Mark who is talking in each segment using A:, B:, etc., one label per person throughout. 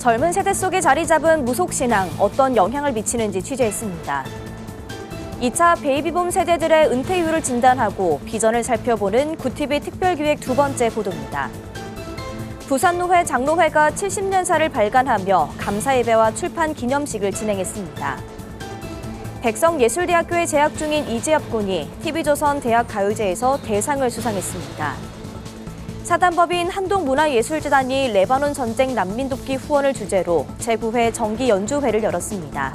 A: 젊은 세대 속에 자리 잡은 무속신앙 어떤 영향을 미치는지 취재했습니다. 2차 베이비붐 세대들의 은퇴 이유를 진단하고 비전을 살펴보는 구티비 특별기획 두 번째 보도입니다. 부산노회 장로회가 70년사를 발간하며 감사예배와 출판 기념식을 진행했습니다. 백성예술대학교에 재학 중인 이재엽 군이 TV조선 대학가요제에서 대상을 수상했습니다. 사단법인 한동문화예술재단이 레바논 전쟁 난민 돕기 후원을 주제로 제9회 정기 연주회를 열었습니다.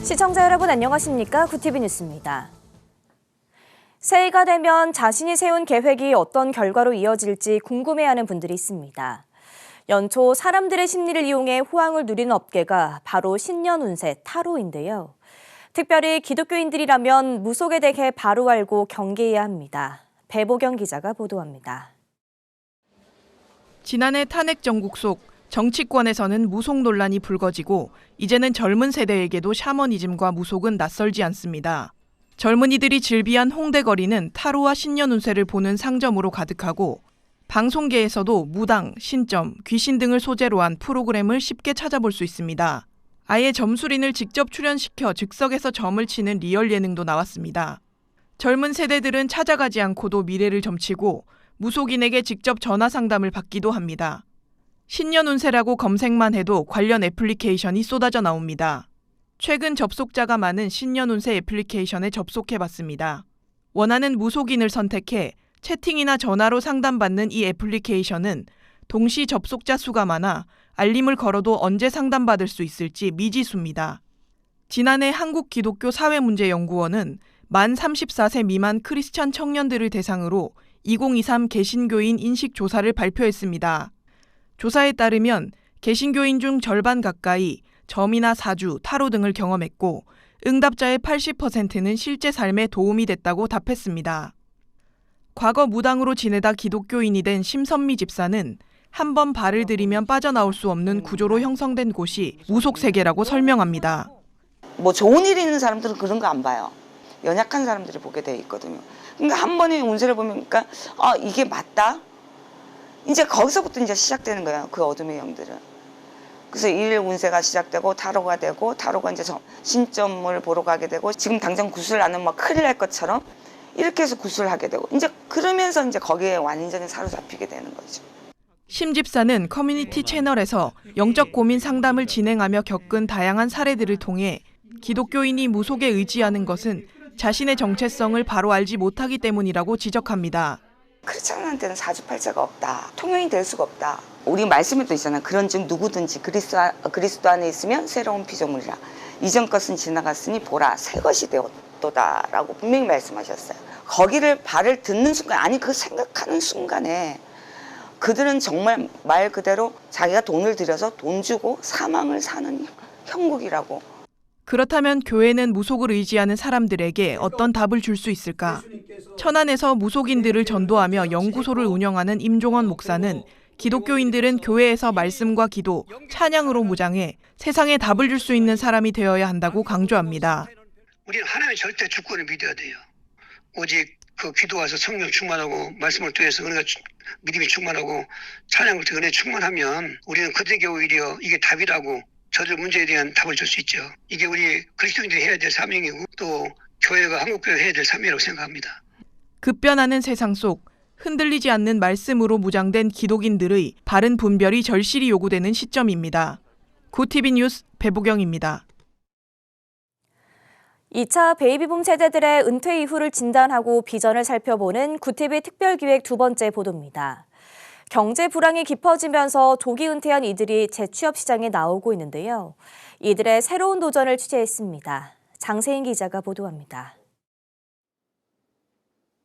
A: 시청자 여러분 안녕하십니까? 구티비 뉴스입니다. 새해가 되면 자신이 세운 계획이 어떤 결과로 이어질지 궁금해하는 분들이 있습니다. 연초 사람들의 심리를 이용해 호황을 누리는 업계가 바로 신년 운세 타로인데요. 특별히 기독교인들이라면 무속에 대해 바로 알고 경계해야 합니다. 배보경 기자가 보도합니다.
B: 지난해 탄핵 정국 속 정치권에서는 무속 논란이 불거지고 이제는 젊은 세대에게도 샤머니즘과 무속은 낯설지 않습니다. 젊은이들이 즐비한 홍대 거리는 타로와 신년 운세를 보는 상점으로 가득하고 방송계에서도 무당, 신점, 귀신 등을 소재로 한 프로그램을 쉽게 찾아볼 수 있습니다. 아예 점술인을 직접 출연시켜 즉석에서 점을 치는 리얼 예능도 나왔습니다. 젊은 세대들은 찾아가지 않고도 미래를 점치고 무속인에게 직접 전화 상담을 받기도 합니다. 신년 운세라고 검색만 해도 관련 애플리케이션이 쏟아져 나옵니다. 최근 접속자가 많은 신년 운세 애플리케이션에 접속해봤습니다. 원하는 무속인을 선택해 채팅이나 전화로 상담받는 이 애플리케이션은 동시 접속자 수가 많아 알림을 걸어도 언제 상담받을 수 있을지 미지수입니다. 지난해 한국기독교사회문제연구원은 만 34세 미만 크리스찬 청년들을 대상으로 2023 개신교인 인식조사를 발표했습니다. 조사에 따르면 개신교인 중 절반 가까이 점이나 사주, 타로 등을 경험했고 응답자의 80%는 실제 삶에 도움이 됐다고 답했습니다. 과거 무당으로 지내다 기독교인이 된 심선미 집사는 한 번 발을 들이면 빠져나올 수 없는 구조로 형성된 곳이 무속세계라고 설명합니다.
C: 뭐 좋은 일 있는 사람들은 그런 거 안 봐요. 연약한 사람들이 보게 돼 있거든요. 그러니까 한 번의 운세를 보면 그러니까 이게 맞다? 이제 거기서부터 이제 시작되는 거예요. 그 어둠의 영들은. 그래서 일 운세가 시작되고 타로가 되고 타로가 이제 신점을 보러 가게 되고 지금 당장 구슬 안 하면 막 큰일 날 것처럼 이렇게 해서 구슬을 하게 되고 이제 그러면서 이제 거기에 완전히 사로잡히게 되는 거죠.
B: 심 집사는 커뮤니티 채널에서 영적 고민 상담을 진행하며 겪은 다양한 사례들을 통해 기독교인이 무속에 의지하는 것은 자신의 정체성을 바로 알지 못하기 때문이라고 지적합니다.
C: 크리스찬한테는 사주팔자가 없다. 통용이 될 수가 없다. 우리 말씀에도 있잖아요. 그런 즉 누구든지 그리스도 안에 있으면 새로운 피조물이라. 이전 것은 지나갔으니 보라 새 것이 되었도다라고 분명히 말씀하셨어요. 거기를 발을 듣는 순간 아니 그 생각하는 순간에 그들은 정말 말 그대로 자기가 돈을 들여서 돈 주고 사망을 사는 형국이라고.
B: 그렇다면 교회는 무속을 의지하는 사람들에게 어떤 답을 줄 수 있을까? 천안에서 무속인들을 전도하며 연구소를 운영하는 임종원 목사는 기독교인들은 교회에서 말씀과 기도, 찬양으로 무장해 세상에 답을 줄 수 있는 사람이 되어야 한다고 강조합니다.
D: 우리는 하나님의 절대 주권을 믿어야 돼요. 오직 그 기도와서 성령 충만하고 말씀을 통해서 은혜가 믿음이 충만하고 찬양을 통해 은혜 충만하면 우리는 그들에게 오히려 이게 답이라고 저들 문제에 대한 답을 줄 수 있죠. 이게 우리 그리스도인들이 해야 될 사명이고 또 교회가 한국교회가 해야 될 사명이라고 생각합니다.
B: 급변하는 세상 속 흔들리지 않는 말씀으로 무장된 기독인들의 바른 분별이 절실히 요구되는 시점입니다. 구티비 뉴스 배보경입니다.
A: 2차 베이비붐 세대들의 은퇴 이후를 진단하고 비전을 살펴보는 구티비 특별기획 두 번째 보도입니다. 경제 불황이 깊어지면서 조기 은퇴한 이들이 재취업 시장에 나오고 있는데요. 이들의 새로운 도전을 취재했습니다. 장세인 기자가 보도합니다.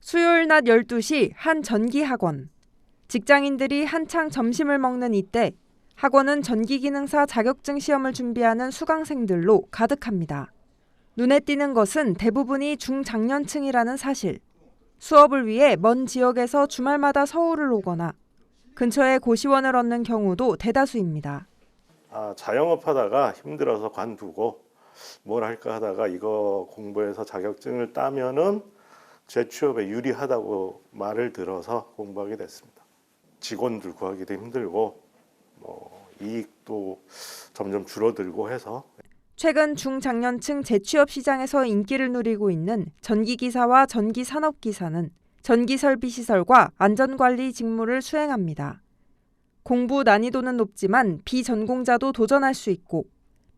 E: 수요일 낮 12시 한 전기학원. 직장인들이 한창 점심을 먹는 이때 학원은 전기기능사 자격증 시험을 준비하는 수강생들로 가득합니다. 눈에 띄는 것은 대부분이 중장년층이라는 사실. 수업을 위해 먼 지역에서 주말마다 서울을 오거나 근처에 고시원을 얻는 경우도 대다수입니다.
F: 자영업 하다가 힘들어서 관두고 뭘 할까 하다가 이거 공부해서 자격증을 따면은 재취업에 유리하다고 말을 들어서 공부하게 됐습니다. 직원들 구하기도 힘들고 이익도 점점 줄어들고 해서
E: 최근 중장년층 재취업 시장에서 인기를 누리고 있는 전기기사와 전기산업기사는 전기설비시설과 안전관리 직무를 수행합니다. 공부 난이도는 높지만 비전공자도 도전할 수 있고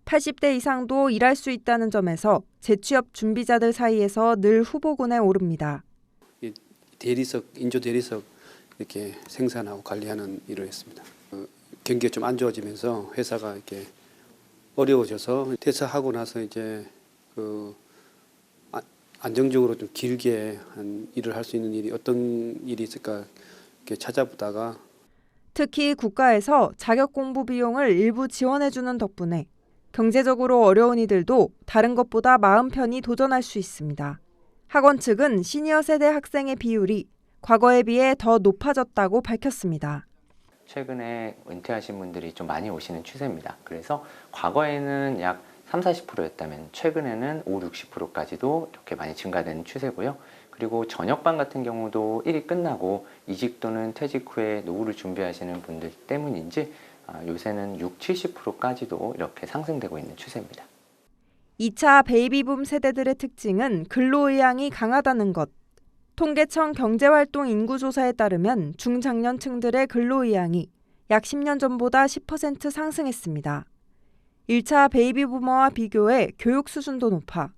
E: 80대 이상도 일할 수 있다는 점에서 재취업 준비자들 사이에서 늘 후보군에 오릅니다.
G: 대리석, 인조 대리석 이렇게 생산하고 관리하는 일을 했습니다. 경기가 좀 안 좋아지면서 회사가 이렇게 어려워져서 퇴사하고 나서 이제 안정적으로 좀 길게 한 일을 할 수 있는 일이 어떤 일이 있을까 이렇게 찾아보다가
E: 특히 국가에서 자격 공부 비용을 일부 지원해주는 덕분에 경제적으로 어려운 이들도 다른 것보다 마음 편히 도전할 수 있습니다. 학원 측은 시니어 세대 학생의 비율이 과거에 비해 더 높아졌다고 밝혔습니다.
H: 최근에 은퇴하신 분들이 좀 많이 오시는 추세입니다. 그래서 과거에는 약 30-40%였다면 최근에는 50-60%까지도 이렇게 많이 증가되는 추세고요. 그리고 저녁반 같은 경우도 일이 끝나고 이직 또는 퇴직 후에 노후를 준비하시는 분들 때문인지 요새는 60-70%까지도 이렇게 상승되고 있는 추세입니다.
E: 2차 베이비붐 세대들의 특징은 근로의향이 강하다는 것. 통계청 경제활동 인구조사에 따르면 중장년층들의 근로의향이 약 10년 전보다 10% 상승했습니다. 1차 베이비부머와 비교해 교육 수준도 높아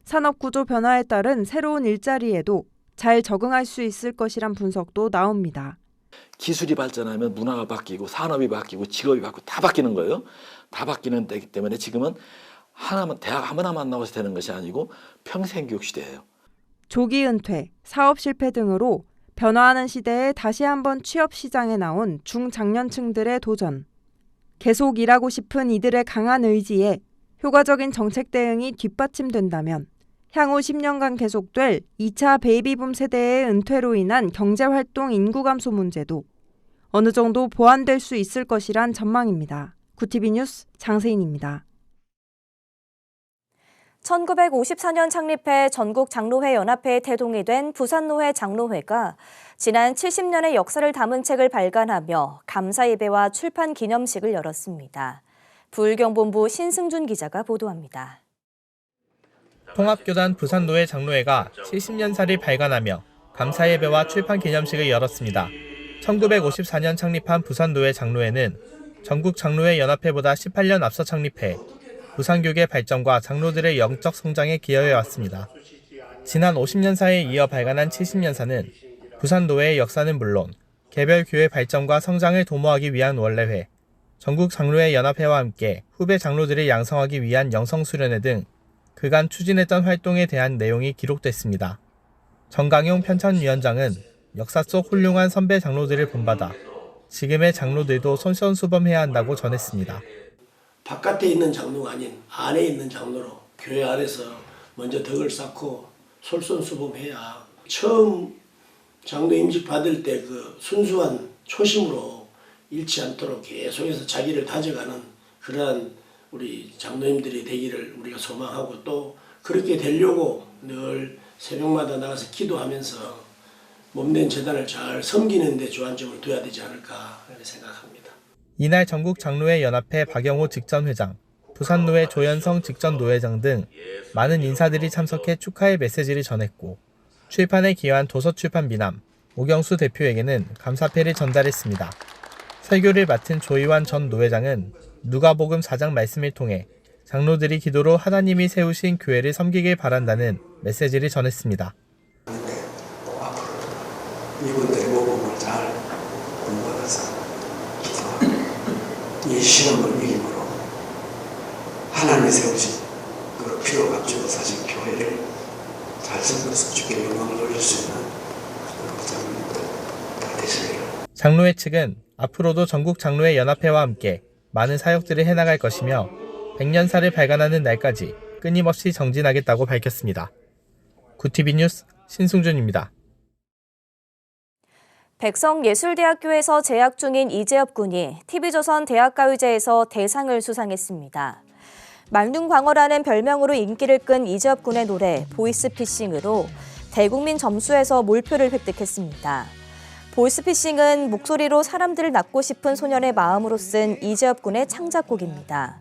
E: 산업구조 변화에 따른 새로운 일자리에도 잘 적응할 수 있을 것이란 분석도 나옵니다.
I: 기술이 발전하면 문화가 바뀌고 산업이 바뀌고 직업이 바뀌고 다 바뀌는 거예요. 다 바뀌는 때이기 때문에 지금은 대학 하나만 나와서 되는 것이 아니고 평생 교육 시대예요.
E: 조기 은퇴, 사업 실패 등으로 변화하는 시대에 다시 한번 취업 시장에 나온 중장년층들의 도전. 계속 일하고 싶은 이들의 강한 의지에 효과적인 정책 대응이 뒷받침된다면 향후 10년간 계속될 2차 베이비붐 세대의 은퇴로 인한 경제활동 인구 감소 문제도 어느 정도 보완될 수 있을 것이란 전망입니다. 구티비 뉴스 장세인입니다.
A: 1954년 창립해 전국 장로회 연합회에 태동이 된 부산노회 장로회가 지난 70년의 역사를 담은 책을 발간하며 감사 예배와 출판 기념식을 열었습니다. 부울경본부 신승준 기자가 보도합니다.
J: 통합교단 부산노회 장로회가 70년사를 발간하며 감사 예배와 출판 기념식을 열었습니다. 1954년 창립한 부산노회 장로회는 전국 장로회 연합회보다 18년 앞서 창립해 부산교계 발전과 장로들의 영적 성장에 기여해왔습니다. 지난 50년사에 이어 발간한 70년사는 부산노회의 역사는 물론 개별 교회 발전과 성장을 도모하기 위한 원래회, 전국 장로회 연합회와 함께 후배 장로들을 양성하기 위한 영성수련회 등 그간 추진했던 활동에 대한 내용이 기록됐습니다. 정강용 편찬위원장은 역사 속 훌륭한 선배 장로들을 본받아 지금의 장로들도 솔선수범해야 한다고 전했습니다.
K: 바깥에 있는 장로가 아닌 안에 있는 장로로 교회 안에서 먼저 덕을 쌓고 솔선수범해야 처음 장로 임직 받을 때 그 순수한 초심으로 잃지 않도록 계속해서 자기를 다져가는 그러한 우리 장로님들이 되기를 우리가 소망하고 또 그렇게 되려고 늘 새벽마다 나가서 기도하면서 몸된 재단을 잘 섬기는 데 주안점을 둬야 되지 않을까 이렇게 생각합니다.
J: 이날 전국 장로회 연합회 박영호 직전회장, 부산노회 조현성 직전노회장 등 많은 인사들이 참석해 축하의 메시지를 전했고 출판에 기여한 도서출판 미남 오경수 대표에게는 감사패를 전달했습니다. 설교를 맡은 조희환 전 노회장은 누가복음 4장 말씀을 통해 장로들이 기도로 하나님이 세우신 교회를 섬기길 바란다는 메시지를 전했습니다.
K: 이분들의 모범을 잘 공부하면서 이 시험을 이김으로 하나님이 세우신 그 필요 갖추고 사신 교회를 잘 섬겨서 주께 영광을 돌릴 수 있는 그런 부장님들 다 되시기를.
J: 장로회 측은 앞으로도 전국 장로회 연합회와 함께 많은 사역들을 해나갈 것이며 100년사를 발간하는 날까지 끊임없이 정진하겠다고 밝혔습니다. 구티비 뉴스 신승준입니다.
A: 백성예술대학교에서 재학 중인 이재엽 군이 TV조선 대학가요제에서 대상을 수상했습니다. 말눈광어라는 별명으로 인기를 끈 이재엽 군의 노래 보이스피싱으로 대국민 점수에서 몰표를 획득했습니다. 보이스피싱은 목소리로 사람들을 낳고 싶은 소년의 마음으로 쓴 이재엽 군의 창작곡입니다.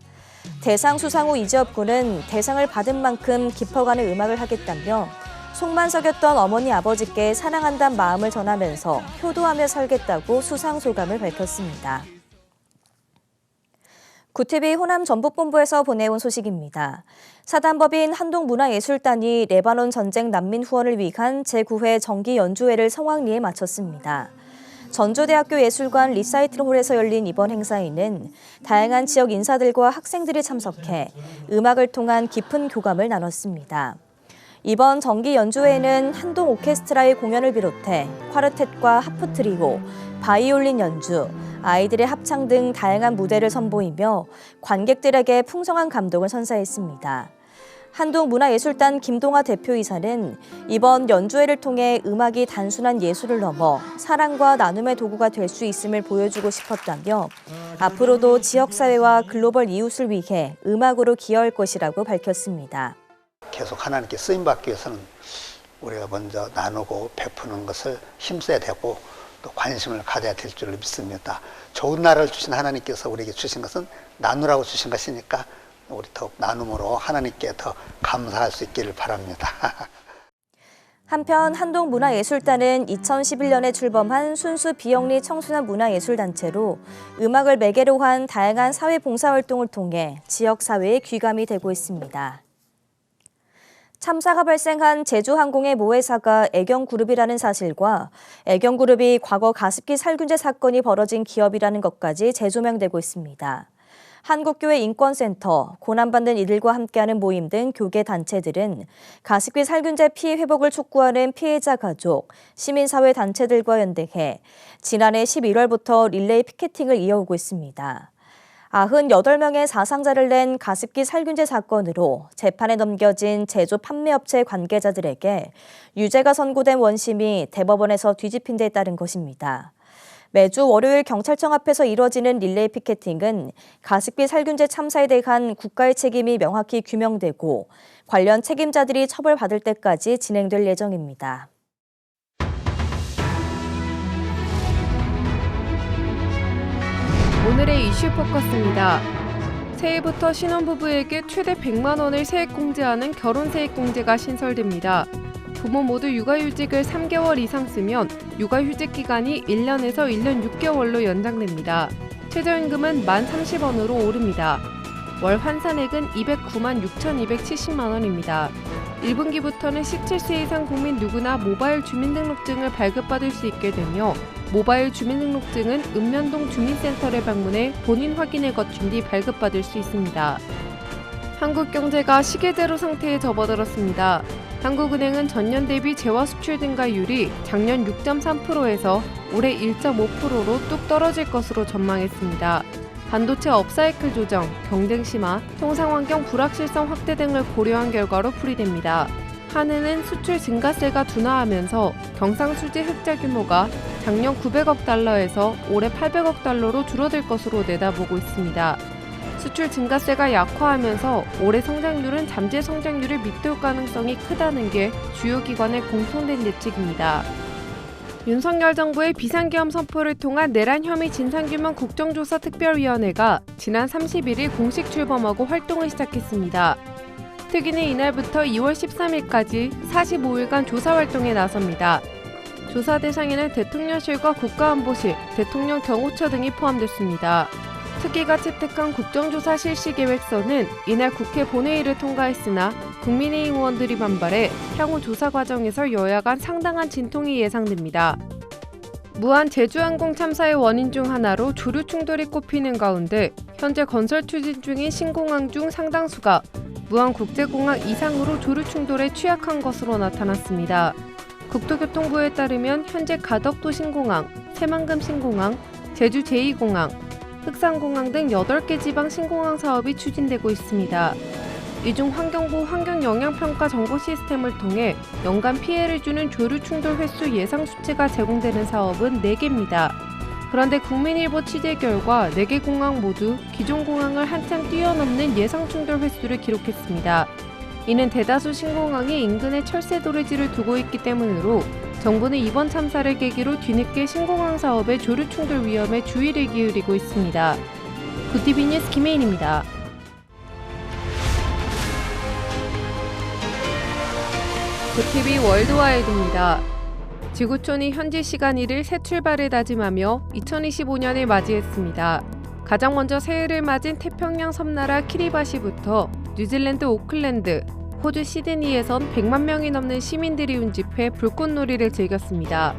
A: 대상 수상 후 이재엽 군은 대상을 받은 만큼 깊어가는 음악을 하겠다며 속만 썩였던 어머니 아버지께 사랑한다는 마음을 전하면서 효도하며 살겠다고 수상 소감을 밝혔습니다. 구TV 호남 전북본부에서 보내온 소식입니다. 사단법인 한동문화예술단이 레바논 전쟁 난민 후원을 위한 제9회 정기 연주회를 성황리에 마쳤습니다. 전주대학교 예술관 리사이틀홀에서 열린 이번 행사에는 다양한 지역 인사들과 학생들이 참석해 음악을 통한 깊은 교감을 나눴습니다. 이번 정기 연주회에는 한동 오케스트라의 공연을 비롯해 콰르텟과 하프 트리오, 바이올린 연주, 아이들의 합창 등 다양한 무대를 선보이며 관객들에게 풍성한 감동을 선사했습니다. 한동문화예술단 김동아 대표이사는 이번 연주회를 통해 음악이 단순한 예술을 넘어 사랑과 나눔의 도구가 될 수 있음을 보여주고 싶었다며 앞으로도 지역사회와 글로벌 이웃을 위해 음악으로 기여할 것이라고 밝혔습니다.
L: 계속 하나님께 쓰임받기 위해서는 우리가 먼저 나누고 베푸는 것을 힘써야 되고 또 관심을 가져야 될 줄을 믿습니다. 좋은 나라를 주신 하나님께서 우리에게 주신 것은 나누라고 주신 것이니까 우리 더욱 나눔으로 하나님께 더 감사할 수 있기를 바랍니다.
A: 한편 한동문화예술단은 2011년에 출범한 순수 비영리 청소년 문화예술단체로 음악을 매개로 한 다양한 사회봉사활동을 통해 지역사회에 귀감이 되고 있습니다. 참사가 발생한 제주항공의 모회사가 애경그룹이라는 사실과 애경그룹이 과거 가습기 살균제 사건이 벌어진 기업이라는 것까지 재조명되고 있습니다. 한국교회 인권센터, 고난받는 이들과 함께하는 모임 등 교계 단체들은 가습기 살균제 피해 회복을 촉구하는 피해자 가족, 시민사회 단체들과 연대해 지난해 11월부터 릴레이 피켓팅을 이어오고 있습니다. 98명의 사상자를 낸 가습기 살균제 사건으로 재판에 넘겨진 제조 판매업체 관계자들에게 유죄가 선고된 원심이 대법원에서 뒤집힌 데 따른 것입니다. 매주 월요일 경찰청 앞에서 이뤄지는 릴레이 피켓팅은 가습기 살균제 참사에 대한 국가의 책임이 명확히 규명되고 관련 책임자들이 처벌받을 때까지 진행될 예정입니다.
M: 오늘의 이슈 포커스입니다. 새해부터 신혼부부에게 최대 100만 원을 세액공제하는 결혼세액공제가 신설됩니다. 부모 모두 육아휴직을 3개월 이상 쓰면 육아휴직 기간이 1년에서 1년 6개월로 연장됩니다. 최저임금은 1,030원으로 오릅니다. 월 환산액은 209만 6,270만 원입니다. 1분기부터는 17세 이상 국민 누구나 모바일 주민등록증을 발급받을 수 있게 되며 모바일 주민등록증은 읍면동 주민센터를 방문해 본인 확인을 거친 뒤 발급받을 수 있습니다. 한국 경제가 시계제로 상태에 접어들었습니다. 한국은행은 전년 대비 재화 수출 증가율이 작년 6.3%에서 올해 1.5%로 뚝 떨어질 것으로 전망했습니다. 반도체 업사이클 조정, 경쟁 심화, 통상환경 불확실성 확대 등을 고려한 결과로 풀이됩니다. 한은은 수출 증가세가 둔화하면서 경상수지 흑자 규모가 작년 900억 달러에서 올해 800억 달러로 줄어들 것으로 내다보고 있습니다. 수출 증가세가 약화하면서 올해 성장률은 잠재 성장률을 밑돌 가능성이 크다는 게 주요 기관의 공통된 예측입니다. 윤석열 정부의 비상계엄 선포를 통한 내란 혐의 진상규명 국정조사 특별위원회가 지난 31일 공식 출범하고 활동을 시작했습니다. 특위는 이날부터 2월 13일까지 45일간 조사 활동에 나섭니다. 조사 대상에는 대통령실과 국가안보실, 대통령 경호처 등이 포함됐습니다. 특위가 채택한 국정조사 실시 계획서는 이날 국회 본회의를 통과했으나 국민의힘 의원들이 반발해 향후 조사 과정에서 여야 간 상당한 진통이 예상됩니다. 무한 제주항공 참사의 원인 중 하나로 조류 충돌이 꼽히는 가운데 현재 건설 추진 중인 신공항 중 상당수가 무안국제공항 이상으로 조류 충돌에 취약한 것으로 나타났습니다. 국토교통부에 따르면 현재 가덕도 신공항, 새만금 신공항, 제주 제2공항, 흑산공항 등 8개 지방 신공항 사업이 추진되고 있습니다. 이 중 환경부 환경영향평가 정보 시스템을 통해 연간 피해를 주는 조류 충돌 횟수 예상 수치가 제공되는 사업은 4개입니다. 그런데 국민일보 취재 결과 4개 공항 모두 기존 공항을 한참 뛰어넘는 예상 충돌 횟수를 기록했습니다. 이는 대다수 신공항이 인근에 철새 도래지를 두고 있기 때문으로 정부는 이번 참사를 계기로 뒤늦게 신공항 사업의 조류 충돌 위험에 주의를 기울이고 있습니다. 구티비 뉴스 김혜인입니다. 구티비 월드와이드입니다. 지구촌이 현지 시간 1일 새 출발을 다짐하며 2025년을 맞이했습니다. 가장 먼저 새해를 맞은 태평양 섬나라 키리바시부터 뉴질랜드 오클랜드, 호주 시드니에선 100만 명이 넘는 시민들이 운집해 불꽃놀이를 즐겼습니다.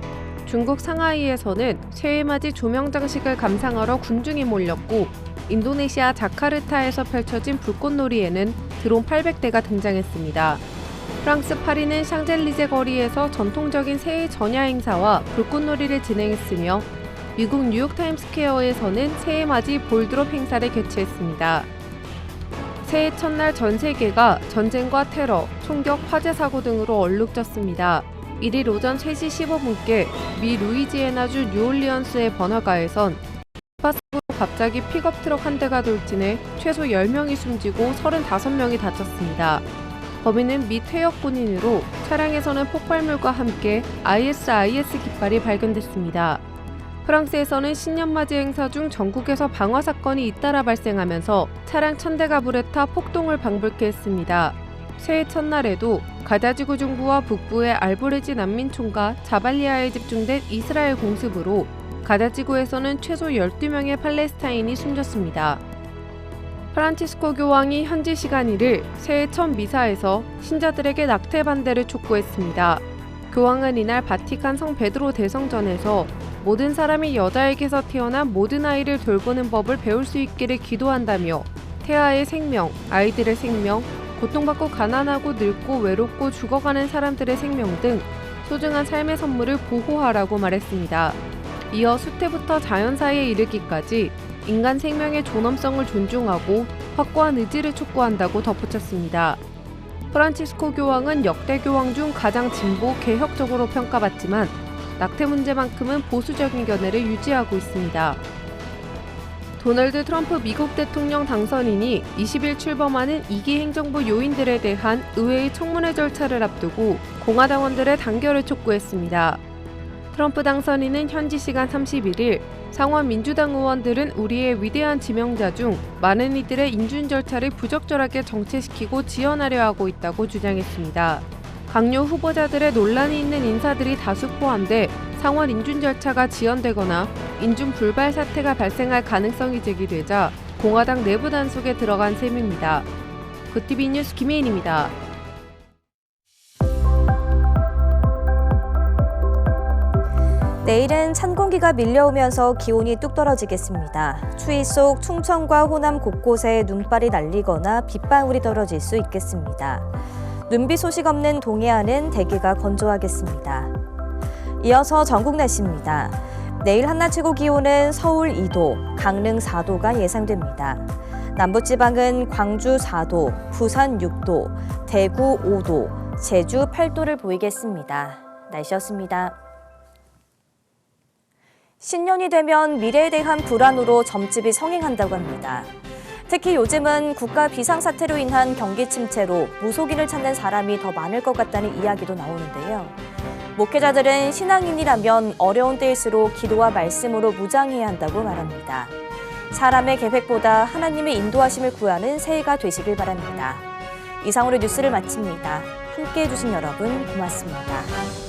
M: 중국 상하이에서는 새해 맞이 조명 장식을 감상하러 군중이 몰렸고 인도네시아 자카르타에서 펼쳐진 불꽃놀이에는 드론 800대가 등장했습니다. 프랑스 파리는 샹젤리제 거리에서 전통적인 새해 전야 행사와 불꽃놀이를 진행했으며 미국 뉴욕타임스퀘어에서는 새해 맞이 볼드롭 행사를 개최했습니다. 새해 첫날 전 세계가 전쟁과 테러, 총격, 화재 사고 등으로 얼룩졌습니다. 1일 오전 3시 15분께 미 루이지애나주 뉴올리언스의 번화가에선 파스로 갑자기 픽업 트럭 한 대가 돌진해 최소 10명이 숨지고 35명이 다쳤습니다. 범인은 미 퇴역 군인으로 차량에서는 폭발물과 함께 ISIS 깃발이 발견됐습니다. 프랑스에서는 신년맞이 행사 중 전국에서 방화 사건이 잇따라 발생하면서 차량 1000대가 불에 타 폭동을 방불케 했습니다. 새해 첫날에도 가자지구 중부와 북부의 알보레지 난민촌과 자발리아에 집중된 이스라엘 공습으로 가자지구에서는 최소 12명의 팔레스타인이 숨졌습니다. 프란치스코 교황이 현지 시간 1일 새해 첫 미사에서 신자들에게 낙태 반대를 촉구했습니다. 교황은 이날 바티칸 성 베드로 대성전에서 모든 사람이 여자에게서 태어난 모든 아이를 돌보는 법을 배울 수 있기를 기도한다며 태아의 생명, 아이들의 생명, 고통받고 가난하고 늙고 외롭고 죽어가는 사람들의 생명 등 소중한 삶의 선물을 보호하라고 말했습니다. 이어 수태부터 자연사에 이르기까지 인간 생명의 존엄성을 존중하고 확고한 의지를 촉구한다고 덧붙였습니다. 프란치스코 교황은 역대 교황 중 가장 진보 개혁적으로 평가받지만 낙태 문제만큼은 보수적인 견해를 유지하고 있습니다. 도널드 트럼프 미국 대통령 당선인이 20일 출범하는 2기 행정부 요인들에 대한 의회의 청문회 절차를 앞두고 공화당원들의 단결을 촉구했습니다. 트럼프 당선인은 현지 시간 31일 상원 민주당 의원들은 우리의 위대한 지명자 중 많은 이들의 인준 절차를 부적절하게 정체시키고 지연하려 하고 있다고 주장했습니다. 강요 후보자들의 논란이 있는 인사들이 다수 포함돼 상원 인준 절차가 지연되거나 인준 불발 사태가 발생할 가능성이 제기되자 공화당 내부 단속에 들어간 셈입니다. 구티비 뉴스 김혜인입니다.
A: 내일은 찬 공기가 밀려오면서 기온이 뚝 떨어지겠습니다. 추위 속 충청과 호남 곳곳에 눈발이 날리거나 빗방울이 떨어질 수 있겠습니다. 눈비 소식 없는 동해안은 대기가 건조하겠습니다. 이어서 전국 날씨입니다. 내일 한낮 최고 기온은 서울 2도, 강릉 4도가 예상됩니다. 남부지방은 광주 4도, 부산 6도, 대구 5도, 제주 8도를 보이겠습니다. 날씨였습니다. 신년이 되면 미래에 대한 불안으로 점집이 성행한다고 합니다. 특히 요즘은 국가 비상사태로 인한 경기 침체로 무속인을 찾는 사람이 더 많을 것 같다는 이야기도 나오는데요. 목회자들은 신앙인이라면 어려운 때일수록 기도와 말씀으로 무장해야 한다고 말합니다. 사람의 계획보다 하나님의 인도하심을 구하는 새해가 되시길 바랍니다. 이상으로 뉴스를 마칩니다. 함께해 주신 여러분 고맙습니다.